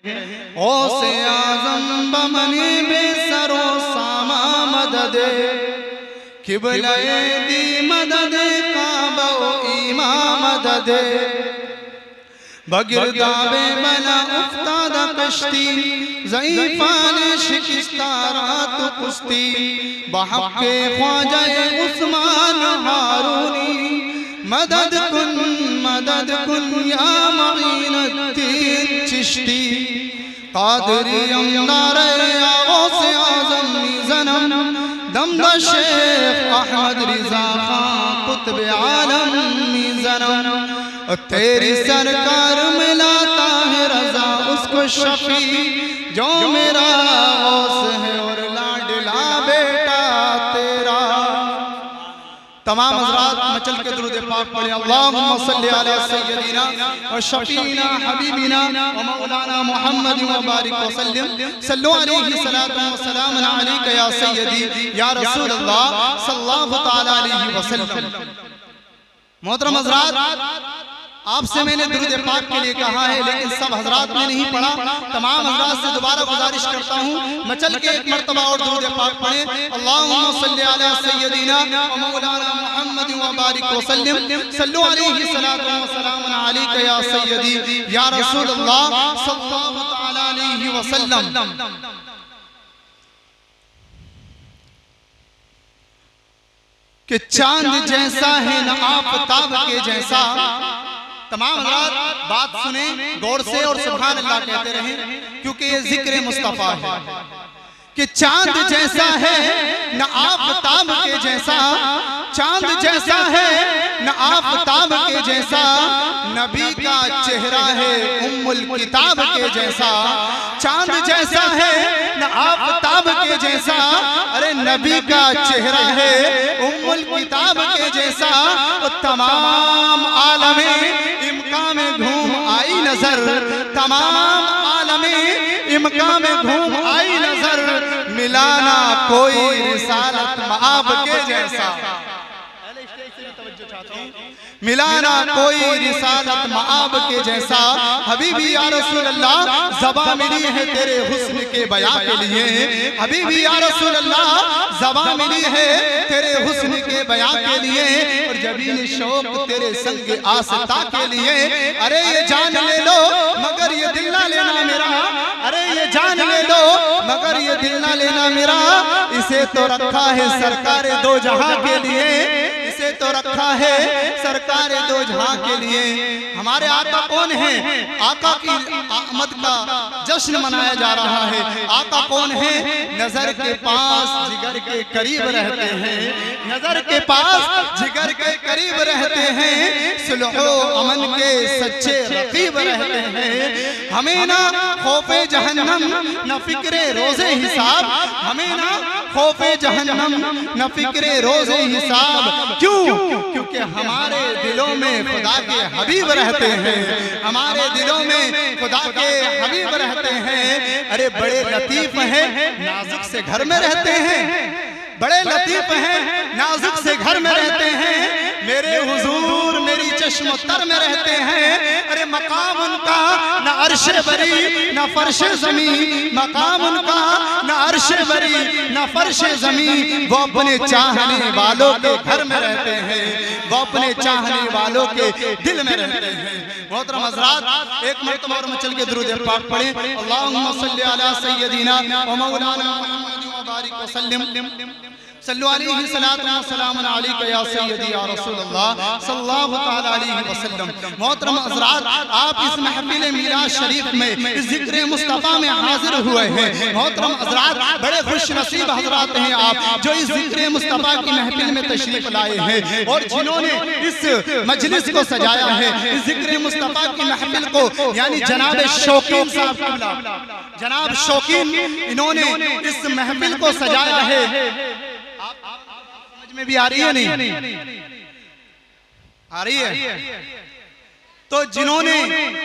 गौसे आज़म बमनी बेसरो सामा मदद किबले दी मदद काबा ईमा मदद बगिरदाबे बला उफ्तादा कश्ती ज़ईफ़ान शिकस्तारात कुश्ती बहक़े ख्वाजा उस्मान हारूनी मदद कुन या मईनुद्दीन चिश्ती क़ादरी अमदारे गौसे आज़म मीज़नम दमदा शेख अहमद रिज़ा खां कुतुब आलम मीज़नम तेरी सरकार मिलाता है रजा उसको शफी जो मेरा गौस है और लाडला बेटा तेरा। तमाम हज़रात मचल के दुरूद पाक पढ़े। अल्लाहुम्मा सल्ली अला सय्यदिना व शफीना हबीबिना व मौलाना मुहम्मद व बारिक व सल्लिम सल्लु अलैहि सलातु व सलामुन अलैका या सय्यदी या रसूल अल्लाह सल्लल्लाहु तआला अलैहि वसल्लम। मोहतरम हज़रात, आपसे मैंने दुरूद पाक के लिए कहा है, लेकिन सब हजरात ने नहीं पढ़ा। तमाम हजरात से दोबारा गुजारिश करता हूँ, मचल के एक मर्तबा और दुरूद पाक पढ़े। अल्लाहुम्मा सल्ली अला सय्यदिना व मौलाना मुहम्मद व बारिक व सल्लिम सल्लु अलैहि सलातु व सलामुन अलैका या सय्यदी या रसूल अल्लाह सल्लल्लाहु तआला अलैहि वसल्लम। कि चांद जैसा है न आफताब के जैसा। तमाम बात सुने गौर से और सुभान अल्लाह कहते रहें, क्योंकि ये जिक्र मुस्तफा है। कि चांद जैसा है न आफताब के जैसा, चांद जैसा है न आफताब के जैसा, नबी का चेहरा है उम्मुल किताब के जैसा। चांद जैसा है न आफताब के जैसा, अरे नबी का चेहरा है उम्मुल किताब के जैसा। तमाम आलमे इमका में घूम आई नजर, तमाम आलमे इमका में घूम आई नजर, मिलाना कोई रिसालत मआब के जैसा। मिलाना कोई रिसालत मआब के जैसा। हबीबी या रसूल अल्लाह ज़बां मिली है तेरे हुस्न के बयां के लिए। हबीबी या रसूल अल्लाह ज़बां मिली है तेरे हुस्न के बयां के लिए, और जबीन शौक तेरे संग आस्था के लिए। अरे ये जान ले लो मगर ये दिल ना लेना मेरा, अरे ये जान ले लो मगर ये दिल ना लेना मेरा। इसे तो रखा है सरकार दो जहां के लिए, इसे तो रखा है सरकार दो जहां के लिए। हमारे आका कौन है? आका की आमद का जश्न मनाया जा रहा है। आका कौन है? नजर के पास जिगर के करीब रहते हैं, नजर के पास जिगर के करीब रहते हैं, सुलहो अमन के सच्चे रकीब रहते हैं। हमें ना खौफे जहन्नम न फिक्रे रोजे हिसाब, हमें ना खौफे जहन्नम न फिक्रे रोजे हिसाब। क्यों? क्योंकि हमारे दिलों में खुदा के हबीब रहते हैं, हमारे दिलों में खुदा के हबीब रहते हैं। अरे बड़े लतीफ हैं नाजुक से घर में रहते हैं, बड़े लतीफ हैं नाजुक से घर में रहते हैं। मेरे हुजूर मेरी चश्म तर में रहते हैं। अरे मकाम उनका न अर्शे बरी न फर्शे ज़मीं, मकाम उनका न अर्शे बरी न फर्शे ज़मीं। वो अपने चाहने वालों के घर में रहते हैं, वो अपने चाहने वालों के दिल में रहते हैं। मोहतरम हज़रात, एक मरतबा और मचल के दुरूद पाक पढ़ें। अल्लाहुम्मा सल्ली अला सय्यदिना व मौलाना मुहम्मद व बारिक व सल्लिम सल्लु अलैहि सलातु व सलामुन अलैका या सय्यदी या रसूल अल्लाह सल्लल्लाहु तआला अलैहि वसल्लम। मोहतरम हज़रात, आप इस महफिल मिलाद शरीफ में इस जिक्र मुस्तफ़ा में हाजिर हुए हैं। मोहतरम हज़रात, बड़े खुश नसीब हज़रात हैं आप जो इस जिक्र मुस्तफ़ा की महफिल में तशरीफ लाए हैं, और जिन्होंने इस मजलिस को सजाया है, इस जिक्र मुस्तफ़ा की महफिल को, यानी जनाब शौकीन साहब, जनाब शौकीन, इन्होंने इस महफिल को सजाया है। समझ में भी आ रही है? नहीं आ रही है? तो जिन्होंने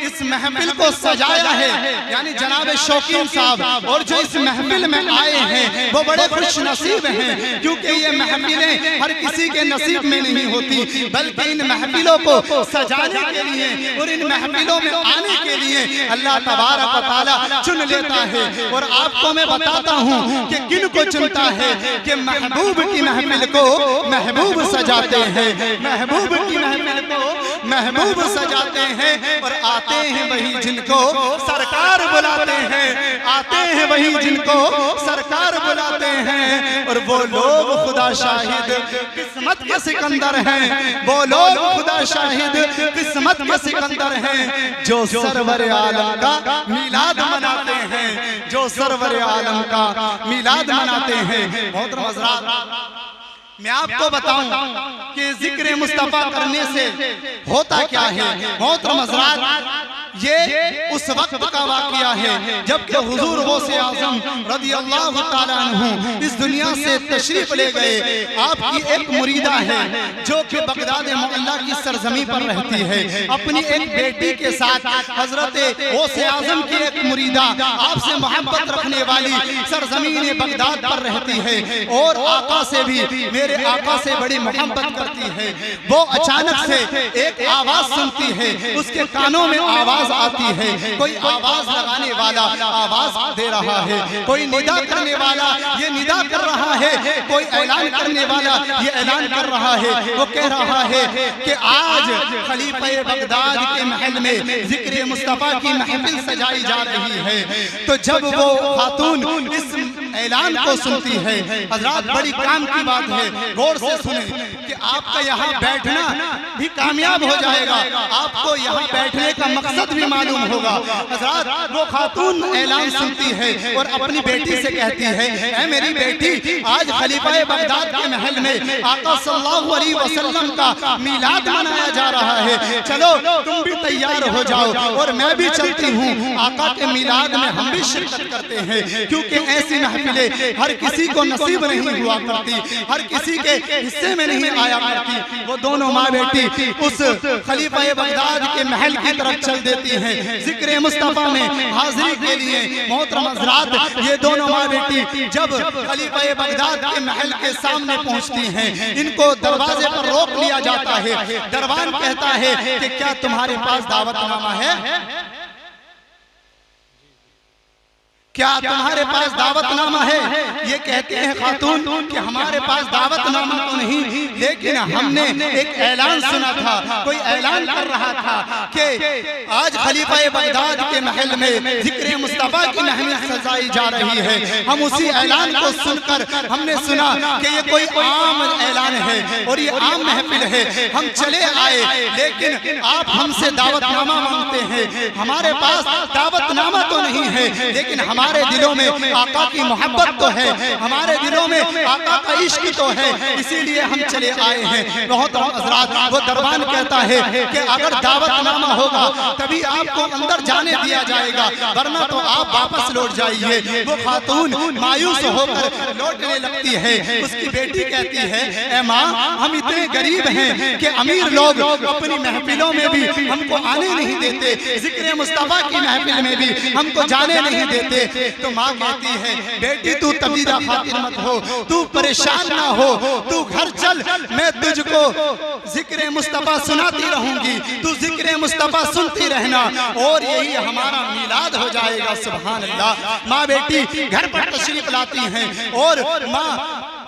इस महफिल को सजाया है, यानी जनाब शौकीन साहब, और जो इस महफिल में आए हैं वो बड़े खुश नसीब हैं, क्योंकि ये महफिलें हर किसी के नसीब में नहीं होती, बल्कि इन महफिलों को सजाने के लिए और इन महफिलों में आने के लिए अल्लाह तबारक व तआला लेता है। और आपको मैं बताता हूँ कि किन को चुनता है कि महबूब की महफिल को महबूब सजाते हैं, महबूब की महफिल को महबूब सजाते हैं। और आते हैं वही जिनको सरकार बुलाते हैं, आते हैं वही जिनको सरकार बुलाते हैं। और वो लोग खुदा शाहिद किस्मत के सिकंदर हैं, वो लोग खुदा शाहिद किस्मत के सिकंदर हैं, जो सरवर आलम का मिलाद मनाते हैं, जो सरवर आलम का मिलाद मनाते हैं। मोहतरम हज़रात, मैं आपको बताऊं कि जिक्र मुस्तफा करने से होता क्या है। मोहतरम हज़रात, ये उस वक्त का वाक़या है जबकि हुजूर गौसे आज़म रज़ियल्लाहु ताला अन्हु इस दुनिया से तशरीफ ले गए। आपकी एक मुरीदा है जो कि बगदाद मुअल्ला की सरजमी पर रहती है, अपनी एक बेटी के साथ हजरत गौसे आज़म की एक मुरीदा आपसे मोहब्बत रखने वाली सरजमीन बगदाद पर रहती है और आका से भी, मेरे आका से बड़ी मोहब्बत करती है। वो अचानक से एक आवाज सुनती है, उसके कानों में आवाज आती है, कोई आवाज लगाने वाला आवाज दे रहा है, कोई निदा करने वाला ये निदा कर रहा है, कोई ऐलान करने वाला ये ऐलान कर रहा है। वो कह रहा है कि आज खलीफा बगदाद के महल में जिक्र मुस्तफा की महफिल सजाई जा रही है। तो जब वो खातून इस ऐलान को सुनती है, हज़रात बड़ी काम की बात है, गौर से सुने कि आपका यहाँ बैठना भी कामयाब हो जाएगा, आपको यहाँ बैठने का मकसद भी मालूम होगा। हज़रात, वो खातून ऐलान सुनती है और अपनी बेटी से कहती है, ऐ मेरी बेटी, आज खलीफा बगदाद के महल में आका सल्लल्लाहु अलैहि वसल्लम का मिलाद मनाया जा रहा है, चलो तुम भी तैयार हो जाओ और मैं भी चलती हूँ। आका के मिलाद में हम भी शिरकत करते हैं, क्योंकि ऐसी महफिलें हर किसी को नसीब नहीं हुआ करती, हर किसी के हिस्से में नहीं आया करती। वो दोनों माँ बेटी उस खलीफा बगदाद के महल की तरफ चल देती हैं जिक्र मुस्तफा में हाजिरी के लिए। मोहतरम हज़रात, ये दोनों माँ बेटी जब खलीफा बगदाद के महल के सामने पहुंचती हैं, इनको दरवाजे पर रोक लिया जाता है। दरबान कहता है कि क्या तुम्हारे पास दावतनामा है, क्या तुम्हारे पास दावतनामा है? ये कहते हैं खातून कि हमारे पास दावतनामा तो नहीं, लेकिन हमने एक ऐलान सुना था, कोई ऐलान कर रहा था कि आज खलीफा बगदाद के महल में जिक्र मुस्तफा की महफिल सजाई जा रही है। हम उसी ऐलान को सुनकर हमने सुना कि ये कोई आम ऐलान है और ये आम महफिल है, हम चले आए, लेकिन आप हमसे दावतनामा मांगते हैं। हमारे पास दावतनामा तो नहीं है, लेकिन हमारे दिलों में आका की मोहब्बत तो है, हमारे दिलों में आका का इश्क तो है, इसीलिए हम चले आए हैं। बहुत हज़रात, वो दरबान कहता है कि अगर दावतनामा होगा तभी आपको अंदर जाने दिया जाएगा, वरना तो आप वापस लौट जाइए। वो खातून मायूस होकर लौटने लगती है। उसकी बेटी कहती है, ए माँ, हम इतने गरीब हैं कि अमीर लोग अपनी महफिलों में भी हमको आने नहीं देते, जिक्र मुस्तफा की महफिल में भी हमको जाने नहीं देते। तो माँ कहती है, बेटी तू तबीरा खातिर मत हो, तू परेशान ना हो, तू घर चल, मैं तुझको जिक्र मुस्तफा सुनाती रहूंगी, तू जिक्र मुस्तफा सुनती रहना और यही हमारा मिलाद हो जाएगा। सुभान अल्लाह। माँ बेटी घर पर तशरीफ लाती हैं और माँ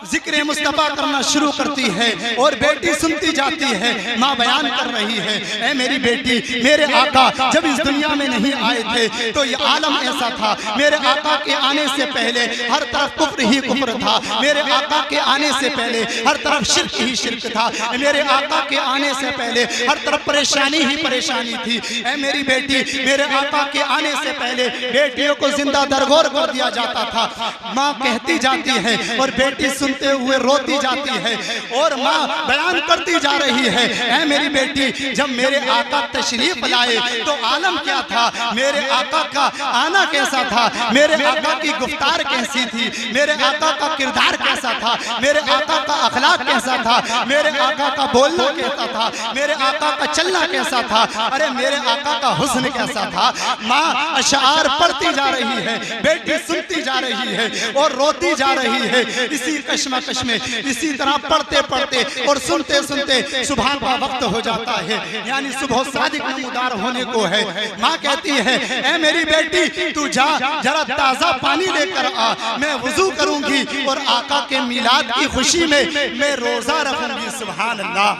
जिक्र मुस्तफा करना शुरू करती है और बेटी सुनती जाती है। माँ बयान कर रही है, ऐ मेरी बेटी, मेरे आका जब इस दुनिया में नहीं आए थे तो ये आलम ऐसा था, मेरे आका के आने से पहले हर तरफ कुफ्र ही कुफ्र था, मेरे आका के आने से पहले हर तरफ शिर्क ही शिर्क था, मेरे आका के आने से पहले हर तरफ परेशानी ही परेशानी थी। ऐ मेरी बेटी, मेरे आका के आने से पहले बेटियों को जिंदा दरगोर कर दिया जाता था। माँ कहती जाती है और बेटी सुनते हुए रोती जाती है और माँ बयान करती जा रही है, ऐ मेरी बेटी, जब मेरे आका तशरीफ लाए तो आलम क्या था, मेरे आका का आना कैसा था, मेरे आका की गुफ्तार कैसी थी, मेरे आका का किरदार कैसा था, मेरे आका का अखलाक कैसा था, मेरे आका का बोलना कैसा था, मेरे आका का चलना कैसा था, अरे मेरे आका का हुस्न कैसा था। माँ अशार पढ़ती जा रही है, बेटी सुनती जा रही है और रोती जा रही है। इसी कश्मकश में, इसी तरह पढ़ते पढ़ते और सुनते सुनते सुबह का वक्त हो जाता है, यानी सुबह सादिक नमूदार होने को है। माँ कहती है, ऐ मेरी बेटी तू जा जरा ताजा पानी लेकर आ, मैं वुजू करूंगी और आका के मिलाद की खुशी में मैं रोजा रखूंगी। सुभान अल्लाह।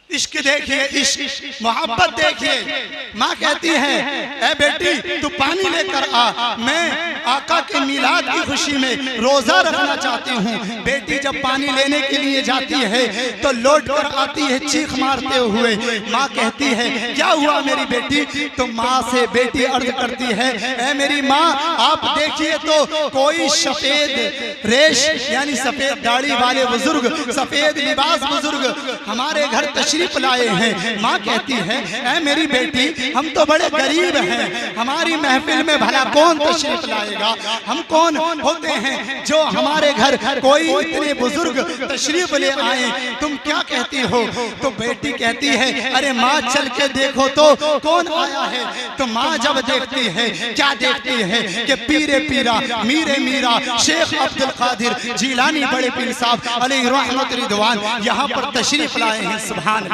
इश्क देखिए, इश्क मोहब्बत देखिए। माँ कहती है, ऐ बेटी तू पानी लेकर आ, मैं आका के मिलाद की खुशी में रोजा रखना चाहती हूँ। बेटी जब पानी लेने के लिए जाती है तो लौट कर आती है चीख मारते हुए। माँ कहती है, क्या हुआ मेरी बेटी? तो माँ से बेटी अर्ज करती है, ऐ मेरी माँ आप देखिए तो कोई सफेद रेश यानी सफेद दाढ़ी वाले बुजुर्ग, सफेद लिबास बुजुर्ग हमारे घर तशरीफ लाए हैं। माँ कहती है, ऐ मेरी बेटी हम तो बड़े गरीब हैं, हमारी महफिल में भला कौन तशरीफ लाएगा? हम कौन होते हैं जो हमारे घर कोई इतने बुजुर्ग तशरीफ ले आए? तुम क्या कहती हो? तो बेटी कहती है, अरे माँ चल के देखो तो कौन आया है। तो माँ जब देखती है, क्या देखती है कि पीरे पीरा मीरे मीरा शेख अब्दुल कादिर जिलानी बड़े पीर साहब अलैहि रहमत रिदवान यहाँ पर तशरीफ लाए हैं। सुभान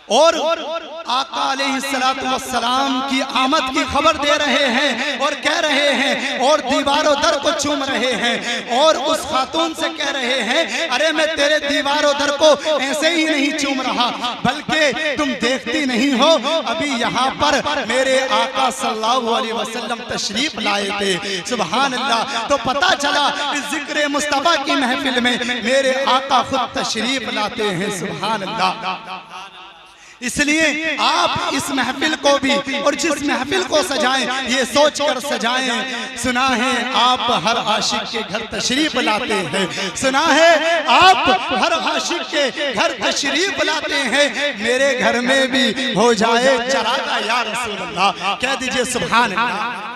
और आका अलैहिस्सलातु वस्सलाम की आमद की खबर दे रहे हैं और कह रहे हैं और दीवारों दर को चूम रहे हैं और उस खातून से कह रहे हैं, अरे मैं तेरे दीवारों दर को ऐसे ही नहीं चूम रहा, बल्कि तुम देखती नहीं हो अभी यहाँ पर मेरे आका सल्लल्लाहु अलैहि वसल्लम तशरीफ लाए थे। सुभान अल्लाह। तो पता चला इस जिक्र मुस्तफा की महफिल में मेरे आका खुद तशरीफ लाते हैं। सुभान अल्लाह। इसलिए आप इस महफिल को भी और जिस महफिल को सजाएं ये सोच कर सजाएं, सुना है आप हर आशिक के घर तशरीफ लाते हैं, सुना है आप हर आशिक के घर तशरीफ लाते हैं, मेरे घर में भी हो जाए चरागा या रसूल अल्लाह। कह दीजिए सुभान अल्लाह।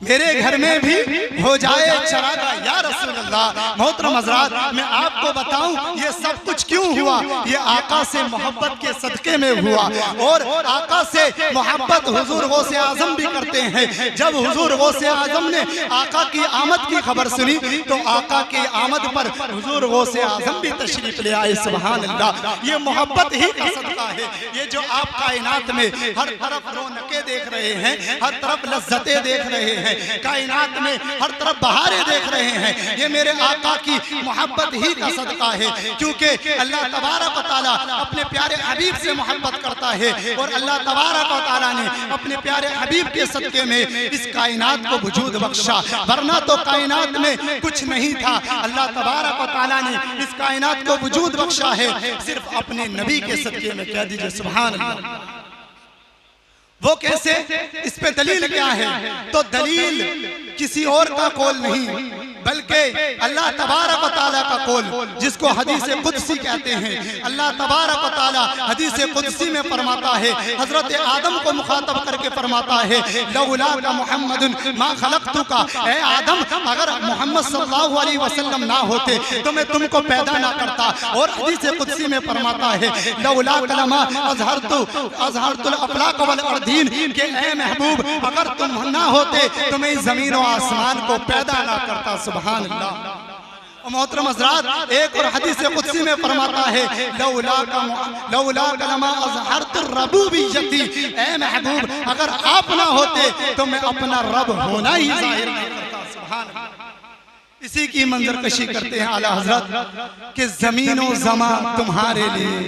मेरे घर में भी हो जाए चरागा या रसूल अल्लाह। मोहतरम हज़रात मैं आपको बताऊं ये सब कुछ क्यों हुआ? ये आका से मोहब्बत के सदके में हुआ। और आका से मोहब्बत हुजूर गौसे आजम भी करते हैं। जब हुजूर गौसे आजम ने आका की आमद की खबर सुनी तो आका की आमद पर हुजूर गौसे आजम भी तशरीफ ले आए। सुभान अल्लाह। ये मोहब्बत ही का सदका है। ये जो आप कायनात में हर तरफ रौनकें देख रहे हैं, हर तरफ लज्जतें देख रहे हैं, कायनात में हर तरफ बहारें देख रहे हैं, ये मेरे आका की मोहब्बत ही का सदका है। क्योंकि अल्लाह तबारक व तआला अपने प्यारे हबीब से मोहब्बत करता है और अल्लाह तबारक व तआला ने अपने प्यारे हबीब के सदके में इस कायनात को वजूद बख्शा, वरना तो कायनात में कुछ नहीं था। अल्लाह तबारक व तआला ने इस कायनात को वजूद बख्शा है सिर्फ अपने नबी के सदके में। कह दीजिए सुभान अल्लाह। वो कैसे? इस पे दलील क्या है? तो दलील किसी और का कौल नहीं बल्कि अल्लाह तबारक व तआला का कौल, जिसको हदीस कुदसी कहते हैं। अल्लाह तबारक व तआला हदीस कुदसी में फरमाता है, हजरत आदम को मुखातब करके फरमाता है, लौला का मुहम्मदुन मा खलक़तुका, ऐ आदम अगर मोहम्मद सल्लल्लाहु अलैहि वसल्लम ना होते तो मैं तुमको पैदा ना करता। और हदीस कुदसी में फरमाता है, लौला कलमा अज़हरतुल अफलाक वल अर्दीन, के ऐ महबूब अगर तुम ना होते तो मैं ज़मीन और आसमान को पैदा ना करता। सुभान अल्लाह। मोहतरम हज़रात एक और हदीस कुदसी में फरमाता है, लौला कलमा अज़हरतुर रबूबिय्यती, ऐ महबूब अगर आप ना होते तो मैं अपना रब होना ही जाहिर नहीं करता। सुभान अल्लाह। इसी की मंजरकशी करते हैं आला हज़रत कि ज़मीनो ज़मा तुम्हारे लिए,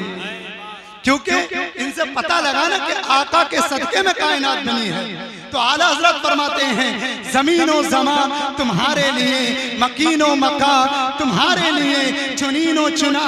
क्योंकि इनसे पता लगा ना कि आका के सदके में कायनात बनी है। तो आला हज़रत फरमाते हैं, ज़मीनो ज़मा तुम्हारे लिए, मकीनो मका तुम्हारे लिए, चुनीनो चुना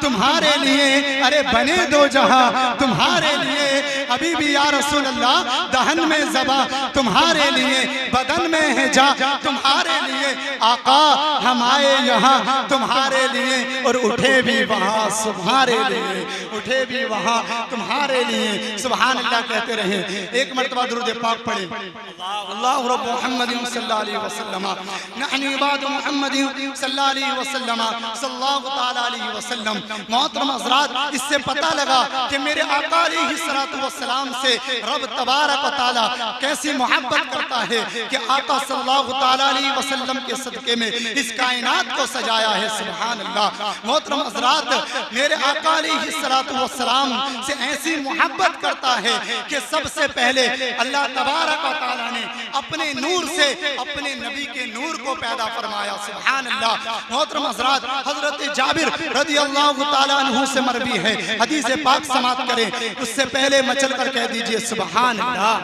तुम्हारे लिए, अरे बने दो जहां तुम्हारे लिए। अभी भी या रसूल अल्लाह दहन में ज़बा तुम्हारे लिए, बदन में है जा तुम्हारे लिए। आका हम आए यहाँ तुम्हारे लिए और उठे भी वहाँ तुम्हारे लिए, उठे भी वहाँ तुम्हारे लिए। सुभान अल्लाह कहते रहे। एक मर्तबा दुरूद पाक पढ़े, अल्लाहु रब्बु मुहम्मदिन सल्लल्लाहु अलैहि वसल्लम नहनु इबादु मुहम्मदिन सल्लल्लाहु अलैहि वसल्लम सल्लल्लाहु तआला अलैहि वसल्लम। मोहतरम हज़रात इससे पता लगा कि मेरे आका अलैहि सलातो सलाम से रब तबारक व तआला कैसी मोहब्बत करता है कि आका सल्लल्लाहु ताला अलैहि वसल्लम के सदके में इस कायनात को सजाया है। सुभान अल्लाह। मोहतरम हज़रात, मेरे आका अलैहिस्सलातु वस्सलाम से ऐसी मोहब्बत करता है कि सबसे पहले अल्लाह तबारक व तआला ने अपने नूर से अपने नबी के नूर को पैदा फरमाया। सुभान अल्लाह। मोहतरम हज़रात, हज़रत जाबिर रज़ियल्लाहु ताला अन्हु से मरवी है, हदीस पाक समाप्त करें उससे पहले मचल कर कह दीजिए सुभान अल्लाह।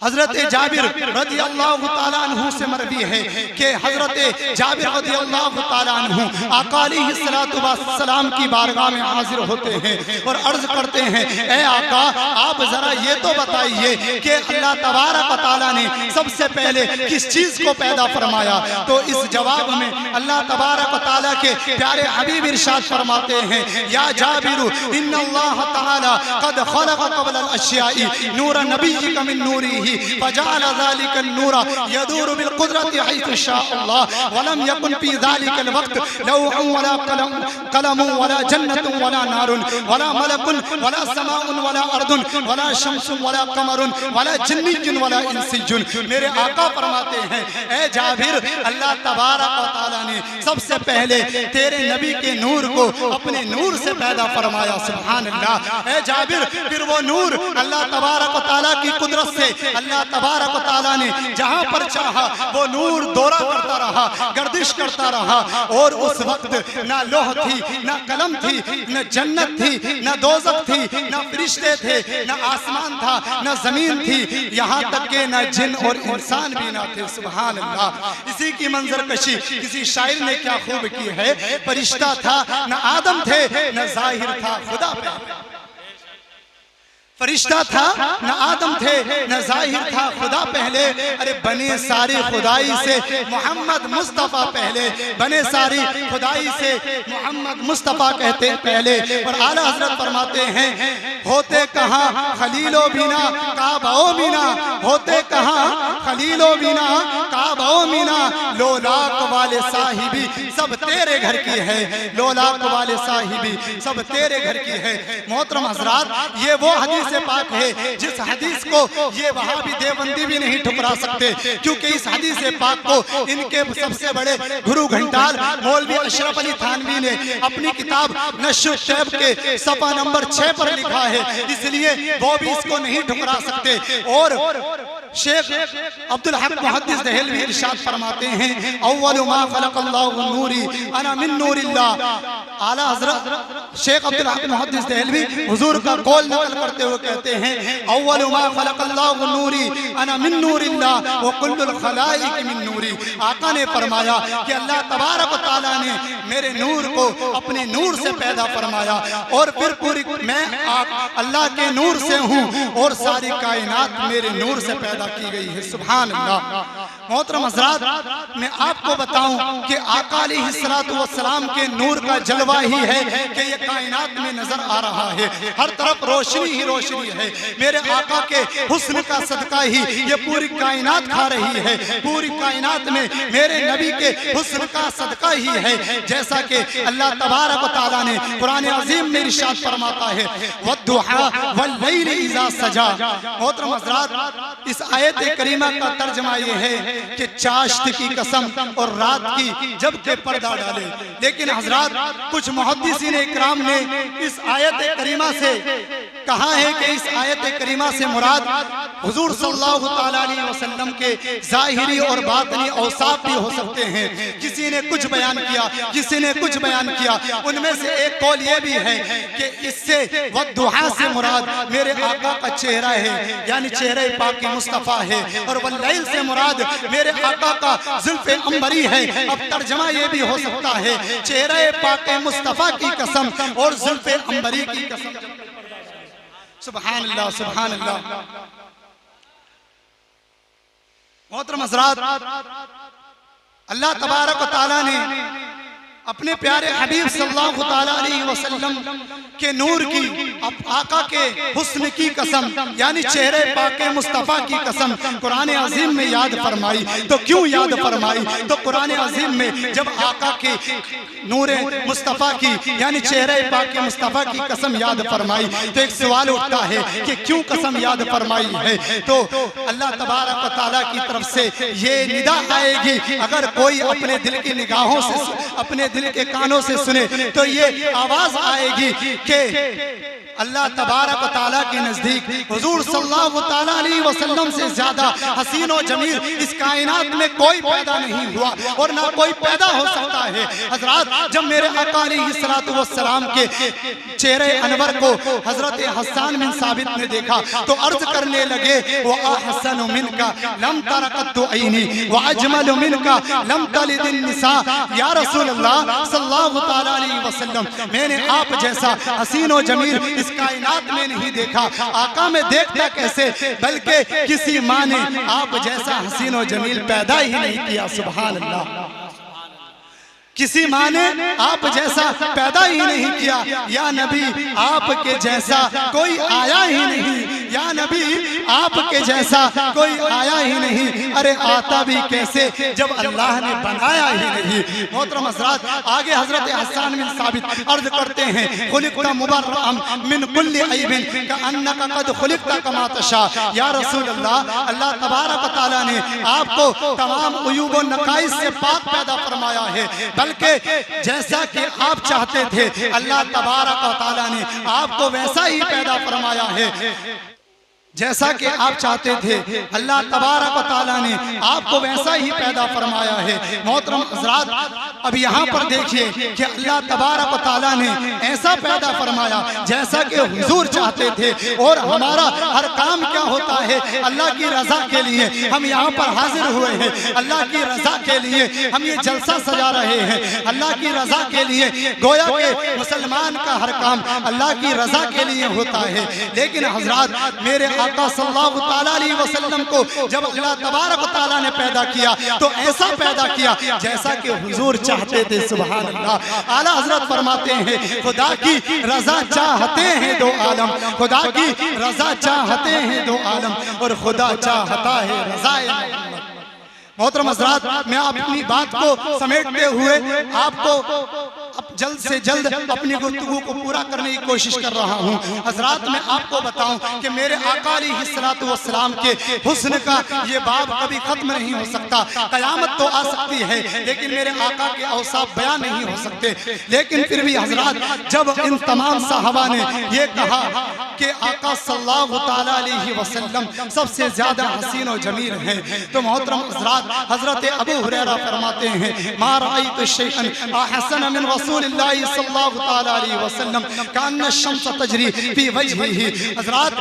हजरत जाबिर रज़ियल्लाहु ताला अन्हु से मरवी है कि हजरत जाबिर रज़ियल्लाहु ताला अन्हु आका अलैहिस्सलातु वस्सलाम की बारगाह में हाजिर होते हैं और अर्ज करते हैं, ए आका आप जरा ये तो बताइए कि अल्लाह तबारक व तआला ने सबसे पहले किस चीज को पैदा फरमाया। तो इस जवाब में अल्लाह तबारक व तआला के प्यारे हबीब इरशाद फरमाते हैं, या जाबिर इन्नल्लाह तआला क़द खलक़ क़ब्ल अल अश्याइ नूर नबिय्यिका मिन नूरिही फजअल ज़ालिका अन-नूर यदूरु बिल क़ुदरति हैथु शाअ अल्लाह वलम यकुन फी ज़ालिका अल-वक़्त लौहुन वला क़लमुन वला जन्नतुन वला नारुन वला मलकुन वला समाउन वला अर्दुन वला शम्सुन वला क़मरुन वला जिन्नियुन वला इंसियुन। मेरे आका फरमाते हैं, ए जाबिर अल्लाह तबारक व तआला ने सबसे पहले तेरे नबी के नूर को अपने नूर से पैदा फरमाया। सुभान अल्लाह। ए जाबिर फिर वो नूर अल्लाह तबारक व तआला की कुदरत से अल्लाह तबारक व तआला ने जहां पर चाहा वो नूर दौरा करता रहा, गर्दिश करता रहा और उस वक्त ना लोह थी, ना कलम थी, न जन्नत थी, न दोज़ख थी, न फरिश्ते थे, न आसमान था, न जमीन थी, यहाँ तक के न जिन और इंसान भी ना थे। सुभान अल्लाह। इसी की मंजर कशी किसी शायर ने क्या खूब की है, फरिश्ता था न आदम थे न जाहिर था खुदा पे। फरिश्ता था न आदम थे न जाहिर था खुदा पहले। अरे बने सारी खुदाई से मोहम्मद मुस्तफ़ा पहले, बने सारी खुदाई से मोहम्मद मुस्तफ़ा कहते पहले। और आला हजरत फरमाते हैं, होते कहाँ खलीलो बिना काबो बिना, होते कहाँ खलीलो बिना काबो बिना, लोलाक वाले साहिबी सब तेरे घर की है, लोलाक वाले साहिबी सब तेरे घर की है। मोहतरम हजरात, ये वो हदीस पाक है जिस हदीस को ये वहाबी देवबंदी भी नहीं ठुकरा सकते, क्योंकि इस हदीस पाक को इनके सबसे बड़े गुरु घंटाल मौलवी अशरफ अली थानवी ने अपनी किताब नश्र शैब के सफ़ा नंबर 6 पर लिखा है, इसलिए वो भी इसको नहीं ठुकरा सकते। और शेख अब्दुल हक मुहद्दिस दहलवी इरशाद फरमाते हैं, अव्वलु मा खलक़ल्लाहु नूरी अना मिन नूरिल्लाह। आला हजरत शेख अब्दुल हक मुहद्दिस दहलवी हुजूर का कौल नकल करते हुए कहते हैं, अव्वलु मा खलक़ल्लाहु नूरी अना मिन नूरिल्लाह व कुल्लुल खलाइक मिन नूरी। आका ने फरमाया कि अल्लाह तबारक व तआला ने मेरे नूर को अपने नूर से पैदा फरमाया और फिर पूरी मैं अल्लाह के नूर से हूँ और सारी कायनात मेरे नूर से पैदा की गई है। सुभान अल्लाह। मोहतरम हज़रात, मैं आपको बताऊं कि आका अलैहिस्सलातु वस्सलाम के नूर का जलवा ही है कि ये कायनात में नजर आ रहा है, हर तरफ रोशनी ही रोशनी है। मेरे आका के हुस्न का सदका ही ये पूरी कायनात खा रही है, पूरी कायनात में मेरे नबी के हुस्न का सदका ही है। जैसा कि अल्लाह तबारक व तआला ने कुरान अज़ीम में इरशाद फरमाता है, वद्दुहा वल्लैलि इज़ा सजा। मोहतरम हज़रात, इस आयत करीमा का तर्जमा ये है कि चाश्त की कसम और रात की जब के पर्दा डाले। लेकिन हजरात, कुछ मुहद्दिसीन इकराम ने इस आयत करीमा से कहा है कि इस आयत करीमा से मुराद हुजूर सल्लल्लाहु ताला अलैहि वसल्लम के ज़ाहिरी और बातिनी औसाफ भी हो सकते हैं। किसी ने कुछ बयान किया, किसी ने कुछ बयान किया। उनमें से एक कौल ये भी है कि इससे वद्दुहा से मुराद मेरे आका का चेहरा है, यानी चेहरे पाक मुस्तफ़ा है, और वल्लैल से मुराद मेरे आका का जुल्फ़े अंबरी है। अब तर्जमा ये भी हो सकता है, चेहरे पाक मुस्तफ़ा की कसम और जुल्फ़े अंबरी की कसम। सुभान अल्लाह, सुभान अल्लाह। मोहतरम हज़रात, अल्लाह तबारक व तआला ने अपने प्यारे हबीब सल्लल्लाहु ताला अलैहि वसल्लम के नूर की, आका के हुस्न की कसम, यानी चेहरे पाके मुस्तफ़ा की कसम कुरान अजीम में याद फरमाई। तो क्यों याद फरमाई? तो कुरान अजीम में जब आका के नूर मुस्तफ़ा की यानी चेहरे पाके मुस्तफ़ा की कसम याद फरमाई तो एक सवाल उठता है कि क्यों कसम याद फरमाई है? तो अल्लाह तबारक व तआला की तरफ से ये निदा आएगी, अगर कोई अपने दिल की निगाहों से, अपने दिल के कानों से सुने तो ये आवाज आएगी कि अल्लाह तबारक व तआला के नजदीक हुजूर सल्लल्लाहु ताला अलैहि वसल्लम से ज्यादा हसीन और जमील इस कायनात में कोई पैदा नहीं हुआ और ना कोई पैदा हो सकता है। हजरत, जब मेरे आका अलैहिस्सलातु वस्सलाम के चेहरे अनवर को हजरत हसन बिन साबित ने देखा तो अर्ज करने लगे, व अहसनु मिनका लम तरकतु ऐनी व अजमलु मिनका लम तलिदिन निसा। या रसूल अल्लाह सल्लल्लाहु ताला अलैहि वसल्लम, मैंने आप जैसा हसीन और जमील इस कायनात में नहीं देखा। आका में देखता कैसे, बल्कि किसी माँ ने आप जैसा हसीन और जमील पैदा ही नहीं किया। सुभान अल्लाह, किसी माँ ने आप जैसा पैदा ही नहीं किया। या नबी, आपके जैसा कोई आया ही नहीं। या नबी, आपके जैसा कोई आया ही नहीं। अरे आता भी कैसे जब अल्लाह ने बनाया ही नहीं। मोहतरम हज़रात, आगे हजरत हसन बिन साबित अर्ज करते हैं, खुलिक़्ता मुबर्रअम मिन कुल्लि ऐबिन कअन्नका कद खुलिक़्ता कमा तशा। या रसूल अल्लाह, अल्लाह तबारक व तआला ने आपको तमाम उयूब व नकाइस से पाक पैदा फरमाया है, बल्कि जैसा कि आप चाहते थे अल्लाह तबारक व तआला ने आपको वैसा ही पैदा फरमाया है। जैसा कि आप चाहते थे अल्लाह तबारक व तआला ने आपको वैसा ही पैदा फरमाया है। मोहतरम हज़रात, अब यहाँ पर देखिए कि अल्लाह तबारक व तआला ने ऐसा पैदा फरमाया जैसा कि हुजूर चाहते थे। और हमारा हर काम क्या होता है? अल्लाह की रजा के लिए हम यहाँ पर हाजिर हुए हैं, अल्लाह की रजा के लिए हम ये जलसा सजा रहे हैं, अल्लाह की रजा के लिए। गोया के मुसलमान का हर काम अल्लाह की रजा के लिए होता है। लेकिन हज़रात, मेरे आका सल्लल्लाहु ताला अलैहि वसल्लम को जब अल्लाह तबारक व तआला ने पैदा किया तो ऐसा पैदा किया जैसा कि हुजूर चाहते थे। सुभान अल्लाह। आला हजरत फरमाते हैं, खुदा की रजा चाहते हैं दो आलम, खुदा की रजा चाहते हैं दो आलम, और खुदा चाहता है रज़ाए। मोहतरम हज़रात, मैं अपनी बात को समेटते हुए आपको अब जल्द से जल्द अपनी गुफ्तगू को पूरा करने की कोशिश कर रहा हूँ। हज़रात, मैं आपको बताऊं कि मेरे आका अलैहिस्सलातु वस्सलाम के हुस्न का ये बाब कभी खत्म नहीं हो सकता। क़यामत तो आ सकती है लेकिन मेरे आका के औसाफ बयान नहीं हो सकते। लेकिन फिर भी हज़रात, जब इन तमाम सहाबा ने ये कहा कि आका सल्लल्लाहु ताला अलैहि वसल्लम सबसे ज्यादा हसीन और जमील हैं, तो मोहतरम हज़रात, हज़रत अबू हुरैरा फरमाते हैं, मा रअयतु शैअन अहसन मिन रसूलिल्लाहि सल्लल्लाहु ताला अलैहि वसल्लम कान्ना शम्स तजरी फी वजहिही। हज़रात,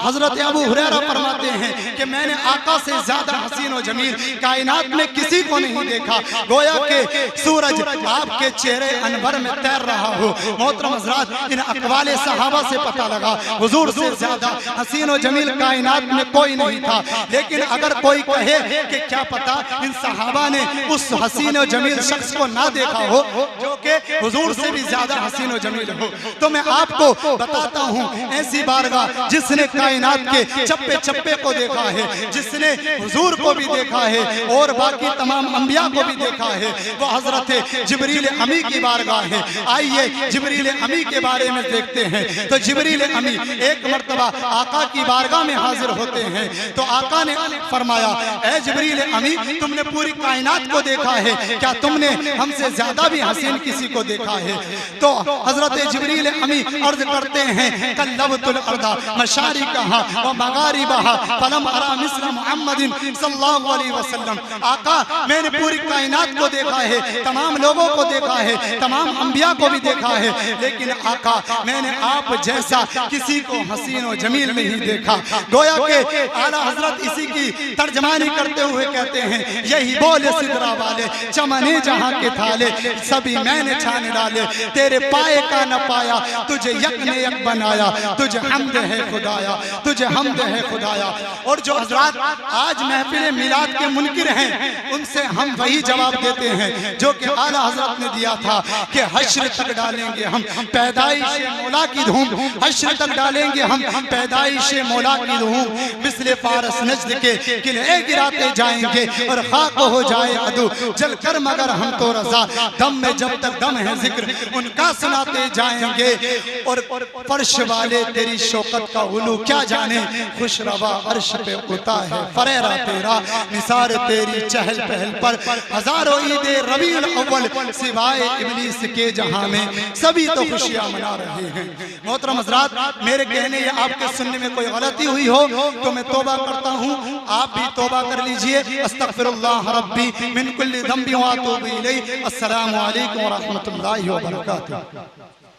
हज़रत अबू हुरैरा फरमाते हैं कि मैंने आका से ज्यादा हसीन और जमील कायनात में किसी को नहीं देखा, गोया के सूरज आपके चेहरे अनवर में तैर रहा हो। मोहतरम हज़रात, इन अक़वाले सहाबा से पता लगा हुजूर से ज्यादा हसीन और जमील कायनात में कोई नहीं था। लेकिन अगर कोई कहे कि क्या पता इन सहाबा ने उस हसीन और जमील शख्स को ना देखा हो जो कि हुजूर से भी ज्यादा हसीन और जमील हो, तो मैं आपको बताता हूँ ऐसी बारगाह जिसने कायनात के चप्पे चप्पे को देखा है, जिसने हुजूर को भी देखा है और बाकी तमाम अंबिया को भी देखा है, वो हजरत जिब्रील अमी की बारगाह है। आइए जिब्रील अमी के बारे में देखते हैं। तो जिब्रील अमी एक मर्तबा आका की बारगाह में हाजिर होते हैं तो आका ने फरमाया, ऐ जिब्रील अमी, तुमने पूरी कायनात को देखा है, क्या तुमने हमसे ज्यादा भी हसीन किसी को देखा है? तो हजरत जिब्रील अमी अर्ज करते हैं, कल्लबतुल अर्दा मशारिकहा व मगारिबहा फलम अरा मिस्ल मुहम्मदिन सल्लल्लाहु अलैहि वसल्लम। आका, मैंने पूरी कायनात को देखा है, तमाम लोगों को देखा है, तमाम अंबिया को भी देखा है, लेकिन आका मैंने आप जैसा किसी को हसीन और जमील नहीं देखा। गोया के आला हजरत इसी की तर्जमानी करते हुए कहते हैं, यही बोले सिदरा वाले चमने जहाँ के थाले, सभी मैंने नैन छान डाले, तेरे पाए का न पाया, तुझे यक ने यक बनाया, तुझे हमद है खुदाया, तुझे हमद है खुदाया। और जो हजरात आज महफिल मिलाद के मुनकिर हैं, उनसे हम वही जवाब देते हैं जो कि आला हजरत ने दिया था कि हश्र तक डालेंगे हम पैदाइश मौला की धूम, हश्र तक डालेंगे हम पैदाइश मौला की धूम। मिसले फारस नजद के किले गिराते जाएंगे और खाक हो जाए अदू जल कर, मगर हम तो रजा दम में जब तक दम है जिक्र उनका सुनाते जाएंगे। और फर्श वाले तेरी शौकत का उलू क्या जाने, खुश रवा अर्श पे उता है फरेरा तेरा, निसार तेरी चहल पहल पर हजारों ईदे रबीउल अव्वल, सिवाय इब्लीस के जहां में सभी तो खुशियां मना रहे हैं। मोहतरम हज़रात, मेरे कहने या आपके सुनने में कोई गलती हुई हो तो मैं तौबा करता हूँ, आप भी तौबा कर लीजिए। अस्तगफिरुल्लाह रब्बी मिन कुल्ली ज़ंबि व अतूबु इलैहि। अस्सलामु अलैकुम व रहमतुल्लाहि व बरकातुहू।